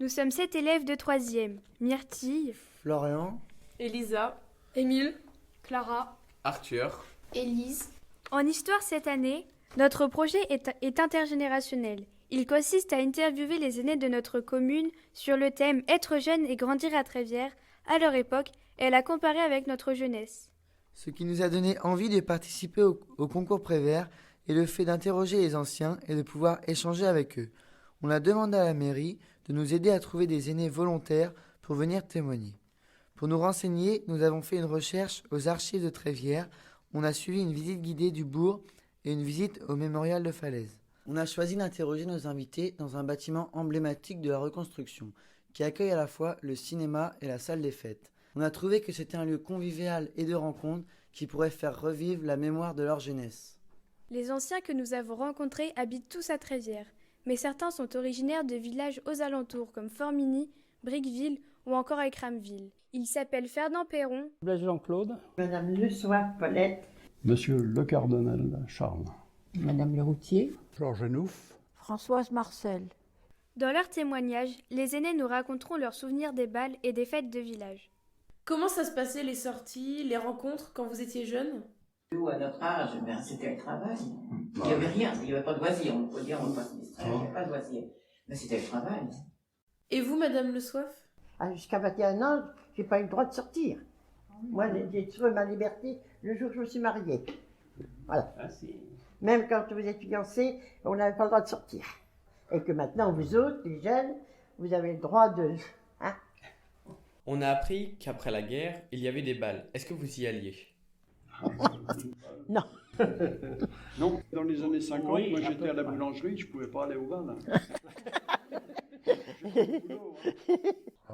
Nous sommes 7 élèves de 3e. Myrtille, Florian, Elisa, Émile, Clara, Arthur, Élise. En histoire cette année, notre projet est intergénérationnel. Il consiste à interviewer les aînés de notre commune sur le thème Être jeune et grandir à Trévières, à leur époque, et à la comparer avec notre jeunesse. ce qui nous a donné envie de participer au concours Prévert est le fait d'interroger les anciens et de pouvoir échanger avec eux. On a demandé à la mairie de nous aider à trouver des aînés volontaires pour venir témoigner. Pour nous renseigner, nous avons fait une recherche aux archives de Trévières. On a suivi une visite guidée du bourg et une visite au mémorial de Falaise. On a choisi d'interroger nos invités dans un bâtiment emblématique de la reconstruction, qui accueille à la fois le cinéma et la salle des fêtes. On a trouvé que c'était un lieu convivial et de rencontre qui pourrait faire revivre la mémoire de leur jeunesse. Les anciens que nous avons rencontrés habitent tous à Trévières, mais certains sont originaires de villages aux alentours comme Formigny, Briqueville ou encore Écramville. Ils s'appellent Fernand Perron, Blaise Jean-Claude, Madame Le Soif, Paulette. Monsieur Le Cardinal Charles, Madame Le Routier. Georges Nouf, Françoise Marcel. Dans leurs témoignages, les aînés nous raconteront leurs souvenirs des bals et des fêtes de village. Comment ça se passait les sorties, les rencontres quand vous étiez jeune? Nous, à notre âge, c'était le travail. Il n'y avait rien, il n'y avait pas de loisirs. On peut dire, on ne peut pas se distraire, il n'y avait pas de loisirs. Mais c'était le travail. Et vous, Madame Le Soif? Jusqu'à 21 ans, j'ai pas eu le droit de sortir. Moi, j'ai trouvé ma liberté le jour où je me suis mariée. Voilà. Même quand vous êtes fiancés, on n'avait pas le droit de sortir. Et que maintenant, vous autres, les jeunes, vous avez le droit de... Hein? on a appris qu'après la guerre, il y avait des bals. Est-ce que vous y alliez? Non. Non, dans les années 50, oui, moi j'étais à la boulangerie, je ne pouvais pas aller au bal.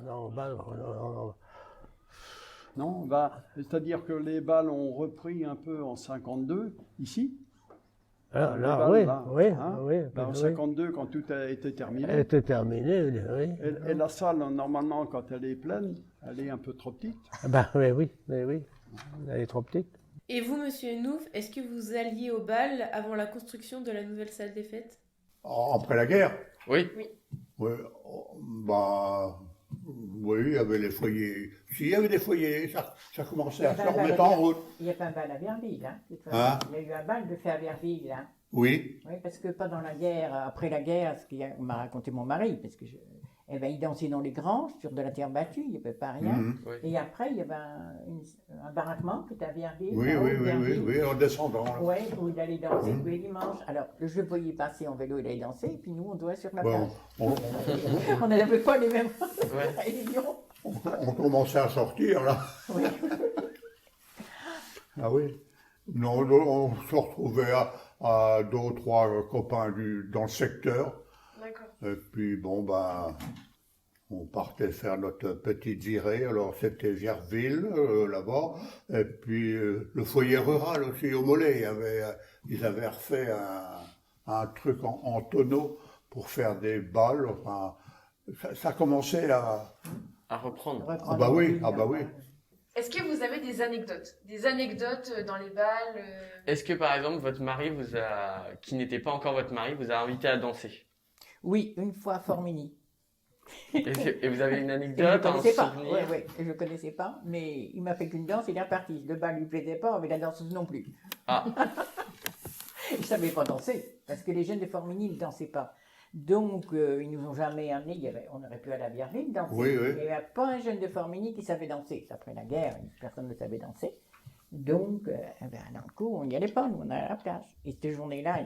non, bah, non. Non, bah, c'est-à-dire que les bals ont repris un peu en 52, ici. Ah, là, balles, oui, là, oui, hein, oui. Là, en 52, quand tout a été terminé. Elle était terminée, oui. Et la salle, normalement, quand elle est pleine, elle est un peu trop petite. Bah, oui, elle est trop petite. Et vous, Monsieur Nouf, est-ce que vous alliez au bal avant la construction de la nouvelle salle des fêtes? Après la guerre? Oui. Oui, bah, oui, il y avait les foyers. Si, il y avait des foyers, ça commençait à se remettre en route. Il y a pas un bal à Verville, hein. Hein? Il y a eu un bal de fait à Verville, hein. Oui. Oui, parce que pendant la guerre, après la guerre, on m'a raconté mon mari, parce que il dansait dans les granges, sur de la terre battue, il n'y avait pas rien. Oui. Et après, il y avait un baraquement qui était à Verville. Oui, en descendant. Oui, où il allait danser tous les dimanches. Alors, je le voyais passer en vélo, il allait danser, et puis nous, on doit sur la plage. On n'avait pas les mêmes réunions. On commençait à sortir, là. Oui. Ah oui. Non, on se retrouvait à 2 ou 3 copains dans le secteur. D'accord. Et puis, bon, ben, on partait faire notre petite virée. Alors, c'était Vierville, là-bas. Et puis, le foyer rural aussi, au Mollet. Ils avaient refait un truc en tonneau pour faire des balles. Enfin, ça commençait à reprendre. Ah bah oui. Est-ce que vous avez des anecdotes dans les balles Est-ce que par exemple votre mari qui n'était pas encore votre mari, vous a invité à danser? Oui, une fois à Formigny. Et vous avez une anecdote, un souvenir? Oui, je ne connaissais pas, mais il m'a fait qu'une danse, il est reparti. Le bal lui plaisait pas, mais la danseuse non plus. Ah. Je ne savais pas danser, parce que les jeunes de Formigny ne dansaient pas. Donc, ils nous ont jamais amenés, on aurait pu aller à Vierville danser. Oui. Il n'y avait pas un jeune de Formigny qui savait danser. Après la guerre, personne ne savait danser. Donc, dans le coup, on n'y allait pas, nous, on allait à la plage. Et cette journée-là,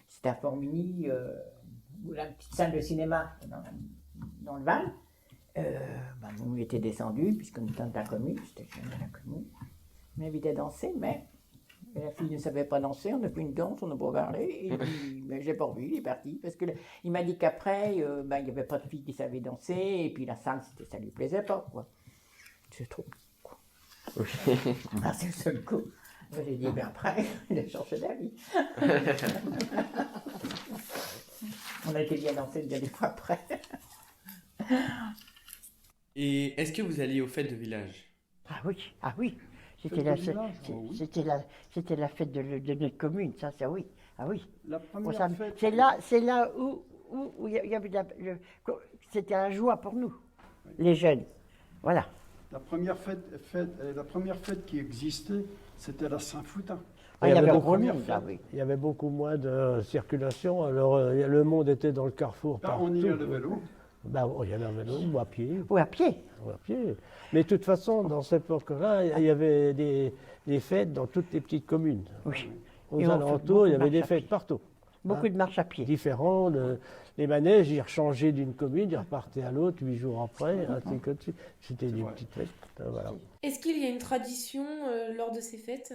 c'était à Formigny, où la petite salle de cinéma, dans le Val. Nous, on était descendus, puisqu'on était dans la commune, j'étais jeune de la commune. On m'invitait à danser, mais la fille ne savait pas danser, on a fait une danse, on n'a pas parlé, et puis j'ai pas revu, il est parti, parce que il m'a dit qu'après, il n'y avait pas de fille qui savait danser, et puis la salle, ça lui plaisait pas, quoi. C'est trop, quoi. C'est le seul coup. J'ai dit, après, il a changé d'avis. On a été bien dansé bien des fois après. Et est-ce que vous alliez aux fêtes de village? Ah oui. C'était la fête de notre commune, ça oui. Ah oui. La première fête... C'est là où il y avait C'était un joie pour nous, les jeunes. Voilà. La première fête qui existait, c'était la Saint-Foutin. Ah, il y avait beaucoup, gros monde, là, oui. il y avait beaucoup moins de circulation, alors le monde était dans le carrefour Là, partout. on y allait à vélo. Ben, on y allait à vélo ou à pied. Ou à pied. Ou à pied. Mais de toute façon, dans cette époque-là, il y avait des fêtes dans toutes les petites communes. Oui. Aux Et on fait alentours, il y beaucoup avait de des marches à fêtes pied. partout. Beaucoup de marches à pied. Différents. Les manèges, ils rechangeaient d'une commune, ils repartaient à l'autre 8 jours après, ainsi que de suite. C'était des petites fêtes. Voilà. Est-ce qu'il y a une tradition lors de ces fêtes?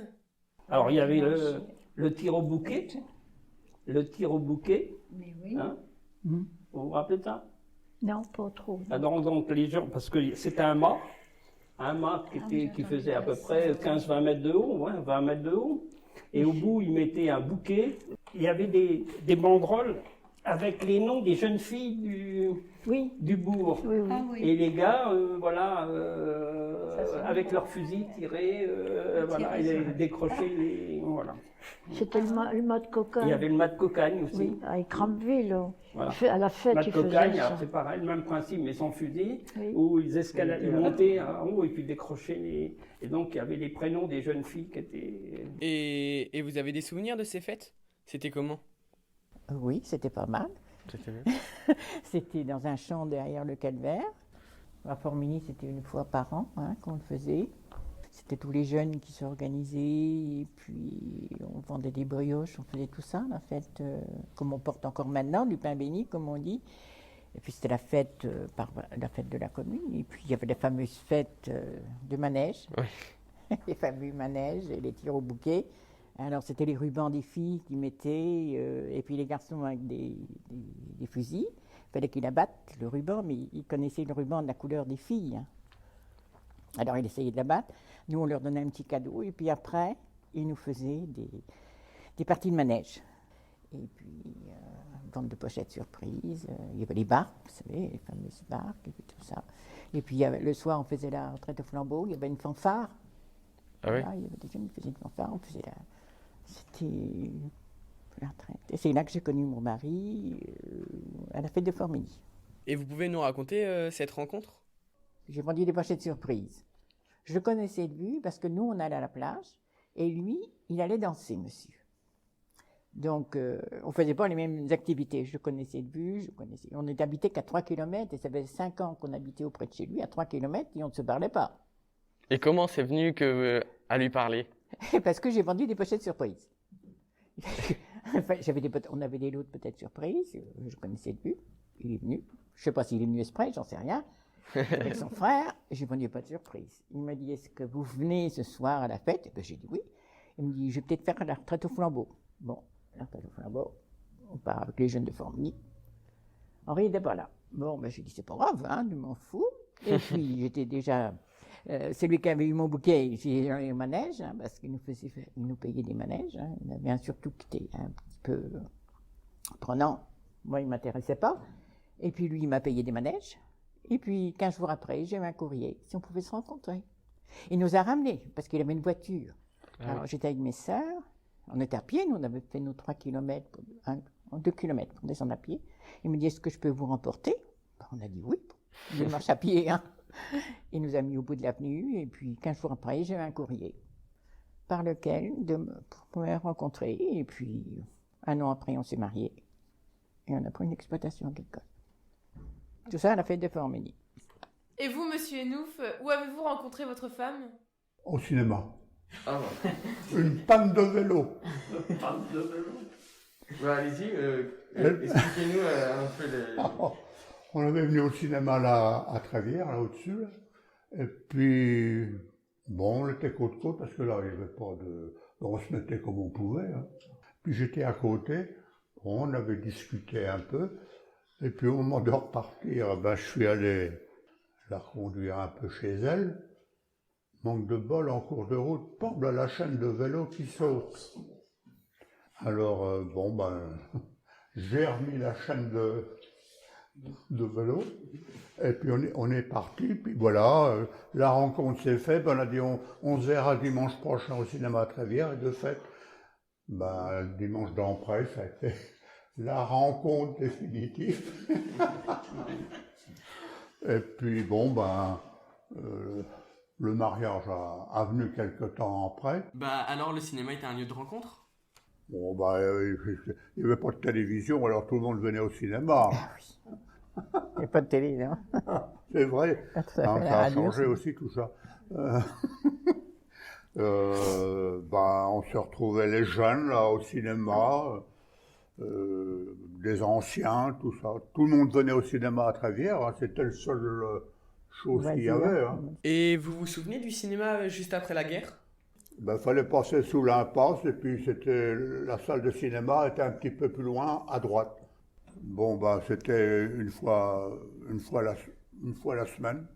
Alors, il y avait le tir au bouquet. Le tir au bouquet. Mais oui. Hein. Vous vous rappelez de ça? Non, pas trop. Alors, donc, les gens, parce que c'était un mât qui faisait à peu près 15-20 mètres de haut, 20 mètres de haut. Et au bout, ils mettaient un bouquet. Il y avait des banderoles avec les noms des jeunes filles du bourg. Oui, oui. Ah oui. Et les gars, avec leurs fusils tirés, ils décrochaient les... Voilà. C'était le mât de cocagne. Il y avait le mat de cocagne aussi. Oui, avec Crampville. Voilà. À la fête, Mat ils de faisaient cocagne, ça. c'est pareil, le même principe, mais sans fusil, Oui. où ils escaladaient, ils montaient en haut et puis décrochaient les... Et donc, il y avait les prénoms des jeunes filles qui étaient... Et vous avez des souvenirs de ces fêtes? C'était comment? Oui, c'était pas mal. C'était bien. C'était dans un champ derrière le calvaire. À Formigny, c'était une fois par an qu'on le faisait. C'était tous les jeunes qui s'organisaient et puis on vendait des brioches, on faisait tout ça, la fête, comme on porte encore maintenant, du pain béni, comme on dit. Et puis c'était la fête de la commune. Et puis il y avait les fameuses fêtes de manège, Oui. les fameux manèges et les tirs au bouquet. Alors c'était les rubans des filles qui mettaient, et puis les garçons avec des fusils. Il fallait qu'ils abattent le ruban, mais ils connaissaient le ruban de la couleur des filles. Alors ils essayaient de l'abattre. Nous, on leur donnait un petit cadeau, et puis après, ils nous faisaient des parties de manège. Et puis, vente de pochettes surprises. Il y avait les barques, vous savez, les fameuses barques, et puis tout ça. Et puis le soir, on faisait la retraite au flambeau. Il y avait une fanfare. Ah oui? Voilà, il y avait des jeunes qui faisaient une fanfare. On faisait C'était la retraite. Et c'est là que j'ai connu mon mari, à la fête de Formigny. Et vous pouvez nous raconter cette rencontre? J'ai vendu des pochettes surprises. Je le connaissais de vue parce que nous, on allait à la plage et lui, il allait danser, monsieur. Donc, on ne faisait pas les mêmes activités. Je le connaissais de vue, on n'était habité qu'à 3 km et ça faisait 5 ans qu'on habitait auprès de chez lui, à 3 km, et on ne se parlait pas. Et comment c'est venu à lui parler? Parce que j'ai vendu des pochettes surprises. Enfin, on avait des lots de peut-être surprises, je connaissais de vue, il est venu. Je ne sais pas s'il est venu exprès, j'en sais rien. Avec son frère, j'ai vendu pas de surprise. Il m'a dit, est-ce que vous venez ce soir à la fête? Et ben, j'ai dit oui. Il me dit, je vais peut-être faire la retraite au flambeau. Bon, la retraite au flambeau, on part avec les jeunes de Formigny. Henri n'était pas là. Bon, ben, j'ai dit, c'est pas grave, je m'en fous. Et puis, j'étais déjà... c'est lui qui avait eu mon bouquet, j'ai eu un manège, parce qu'il nous payait des manèges. Il y en avait un surtout qui était un petit peu prenant. Moi, il ne m'intéressait pas. Et puis, lui, il m'a payé des manèges. Et puis, 15 jours après, j'ai eu un courrier, si on pouvait se rencontrer. Il nous a ramenés, parce qu'il avait une voiture. Alors, j'étais avec mes sœurs, on était à pied, nous, on avait fait nos 3 km, 2 km pour descendre à pied. Il me dit, est-ce que je peux vous remporter? On a dit oui, il marche à pied. Il nous a mis au bout de l'avenue, et puis 15 jours après, j'ai eu un courrier, par lequel, pour me rencontrer, et puis 1 an après, on s'est mariés, et on a pris une exploitation agricole. Tout ça à la fête de Formigny. Et vous, monsieur Enouf, où avez-vous rencontré votre femme? Au cinéma. Ah Une panne de vélo. Une panne de vélo. Bah, allez-y, expliquez-nous un peu On avait venu au cinéma là, à Trévière, là au-dessus. Là. Et puis, bon, on était côte-côte parce que là, il n'y avait pas de... On se mettait comme on pouvait. Puis j'étais à côté, on avait discuté un peu. Et puis au moment de repartir, je suis allé la conduire un peu chez elle. Manque de bol, en cours de route, pompe la chaîne de vélo qui saute. Alors, j'ai remis la chaîne de vélo, et puis on est parti, puis voilà, la rencontre s'est faite, on a dit on se verra dimanche prochain au cinéma à Trévière, et de fait, dimanche d'après, ça a été la rencontre définitive. Et puis bon, le mariage a venu quelque temps après. Bah alors le cinéma était un lieu de rencontre? Bon, il n'y avait pas de télévision, alors tout le monde venait au cinéma. Il n'y a pas de télé, non? C'est vrai, ça a changé aussi tout ça. On se retrouvait les jeunes là au cinéma, des anciens, tout ça. Tout le monde venait au cinéma à Trévière, hein, c'était la seule chose qu'il y avait. Hein. Et vous vous souvenez du cinéma juste après la guerre? Fallait passer sous l'impasse et puis la salle de cinéma était un petit peu plus loin à droite. C'était une fois la semaine,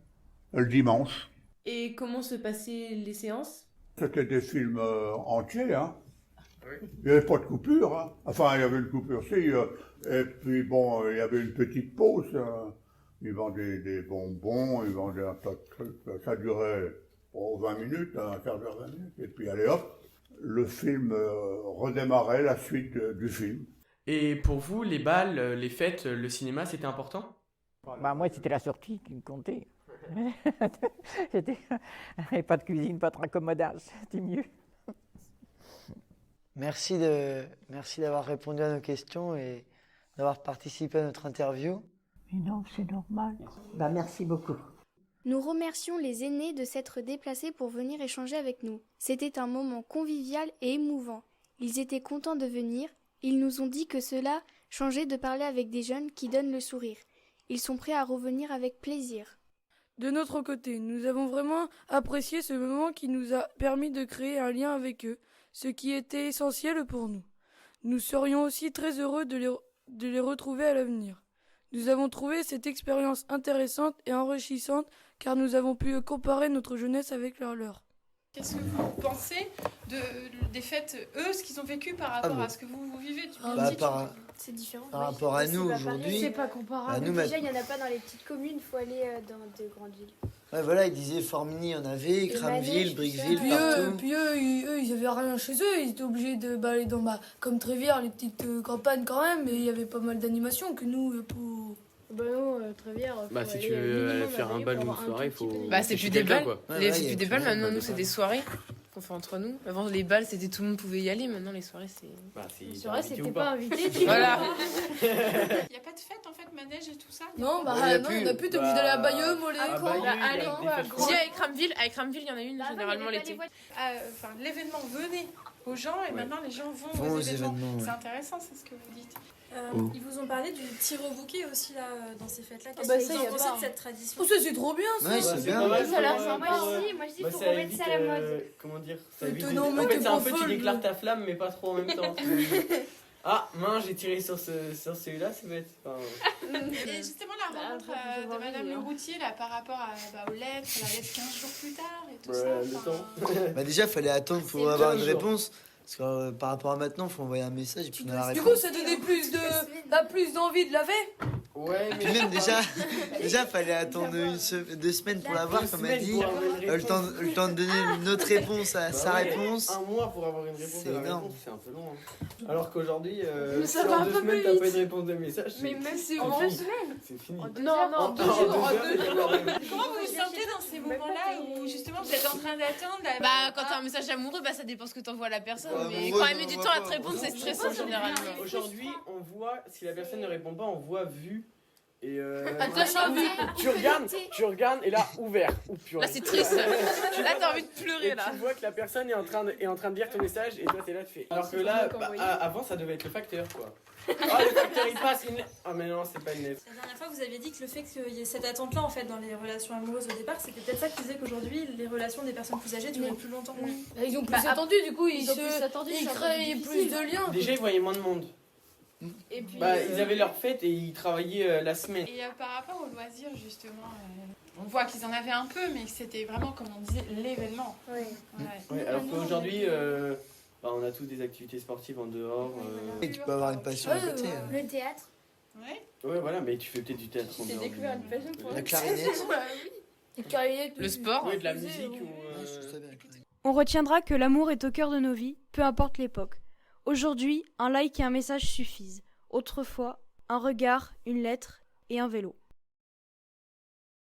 le dimanche. Et comment se passaient les séances? C'était des films entiers, hein. Il n'y avait pas de coupure, hein. Enfin, il y avait une coupure, si. Et puis, il y avait une petite pause. Ils vendaient des bonbons, ils vendaient un tas de trucs. Ça durait 20 minutes, un quart d'heure, 20 minutes. Et puis, allez hop, le film redémarrait, la suite du film. Et pour vous, les bals, les fêtes, le cinéma, c'était important? Moi, c'était la sortie qui me comptait. Pas de cuisine, pas de raccommodage, c'était mieux. Merci d'avoir répondu à nos questions et d'avoir participé à notre interview. Mais non, c'est normal. Merci beaucoup. Nous remercions les aînés de s'être déplacés pour venir échanger avec nous. C'était un moment convivial et émouvant. Ils étaient contents de venir. Ils nous ont dit que cela changeait de parler avec des jeunes qui donnent le sourire. Ils sont prêts à revenir avec plaisir. De notre côté, nous avons vraiment apprécié ce moment qui nous a permis de créer un lien avec eux, ce qui était essentiel pour nous. Nous serions aussi très heureux de les retrouver à l'avenir. Nous avons trouvé cette expérience intéressante et enrichissante car nous avons pu comparer notre jeunesse avec la leur. Qu'est-ce que vous pensez des fêtes, eux, ce qu'ils ont vécu par rapport à ce que vous vivez C'est différent. Par rapport à nous aujourd'hui, c'est pas comparable. Déjà, il n'y en a pas dans les petites communes, il faut aller dans de grandes villes. Ouais, voilà, ils disaient Formigny, il y en avait, Cramville, Briqueville, partout. Puis eux, ils avaient rien chez eux, ils étaient obligés de balader comme Trévière, les petites campagnes quand même, mais il y avait pas mal d'animations que nous, pour... non, Trévière. Si tu veux faire un bal ou une soirée, il faut. C'est plus des balles. C'est plus des balles, balles, maintenant, nous, c'est des soirées qu'on fait entre nous. Avant, les balles, c'était tout le monde pouvait y aller. Maintenant, les soirées, c'est. Les soirées, c'était pas invité. Voilà. Il n'y a pas de fête en fait, manège et tout ça? Non, on a plus, t'es obligé d'aller à Bayeux, Mollet. Avec Cramville, il y en a une généralement l'été. L'événement venait aux gens et maintenant les gens vont aux événements. C'est intéressant, c'est ce que vous dites. Ils vous ont parlé du tir au bouquet aussi là dans ces fêtes-là. Qu'est-ce ça, que vous pensez de cette tradition? Oh, ça c'est trop bien ça. Ouais, c'est bien. Moi je dis faut remettre ça à la mode. Comment dire? Ça évite. En fait, c'est un peu tu déclares ta flamme, mais pas trop en même temps. Ah, mince, j'ai tiré sur celui-là, c'est bête. Et justement, la rencontre de Madame Le Routier là, par rapport aux lettres, la lettre 15 jours plus tard et tout ça. Déjà, il fallait attendre pour avoir une réponse. Parce que par rapport à maintenant, il faut envoyer un message et puis on a la réponse. Du coup, ça donnait plus d'envie de laver. Ouais, mais. Puis même déjà, fallait attendre 2 semaines pour l'avoir, comme elle dit. Le temps de donner notre réponse à sa réponse. Un mois pour avoir une réponse à la réponse, c'est un peu long. Hein. Alors qu'aujourd'hui, si ça va en 2 semaines, t'as pas eu de réponse de message. Mais même si en 2 semaines. C'est fini. Non, 2 jours. Comment vous vous sentez dans ces moments-là où justement vous êtes en train d'attendre? Quand t'as un message amoureux, ça dépend ce que t'envoies à la personne. Mais quand elle met du temps à te répondre, c'est stressant généralement. Aujourd'hui, on voit, si la personne ne répond pas, on voit vu. Et tu regardes et là ouvert. Là c'est triste. Là t'as envie de pleurer là. Tu vois que la personne est en train de lire ton message et toi t'es là tu fais. Alors que là avant ça devait être le facteur quoi. Ah le facteur il passe mais non c'est pas une lettre. La dernière fois vous aviez dit que le fait qu'il y ait cette attente là en fait dans les relations amoureuses au départ c'était peut-être ça qui faisait qu'aujourd'hui les relations des personnes plus âgées duraient plus longtemps. Ils ont plus attendu du coup ils créaient plus de liens. Déjà ils voyaient moins de monde. Et puis, ils avaient leur fête et ils travaillaient la semaine. Et par rapport aux loisirs, justement, on voit qu'ils en avaient un peu, mais que c'était vraiment, comme on disait, l'événement. Ouais, alors qu'aujourd'hui, on a tous des activités sportives en dehors. Et tu peux avoir une passion à côté. Le théâtre. Ouais, voilà, mais tu fais peut-être du théâtre en dehors. J'ai découvert une passion pour la clarinette. La clarinette. Le sport. Ouais, de la musique. On retiendra que l'amour est au cœur de nos vies, peu importe l'époque. Aujourd'hui, un like et un message suffisent. Autrefois, un regard, une lettre et un vélo.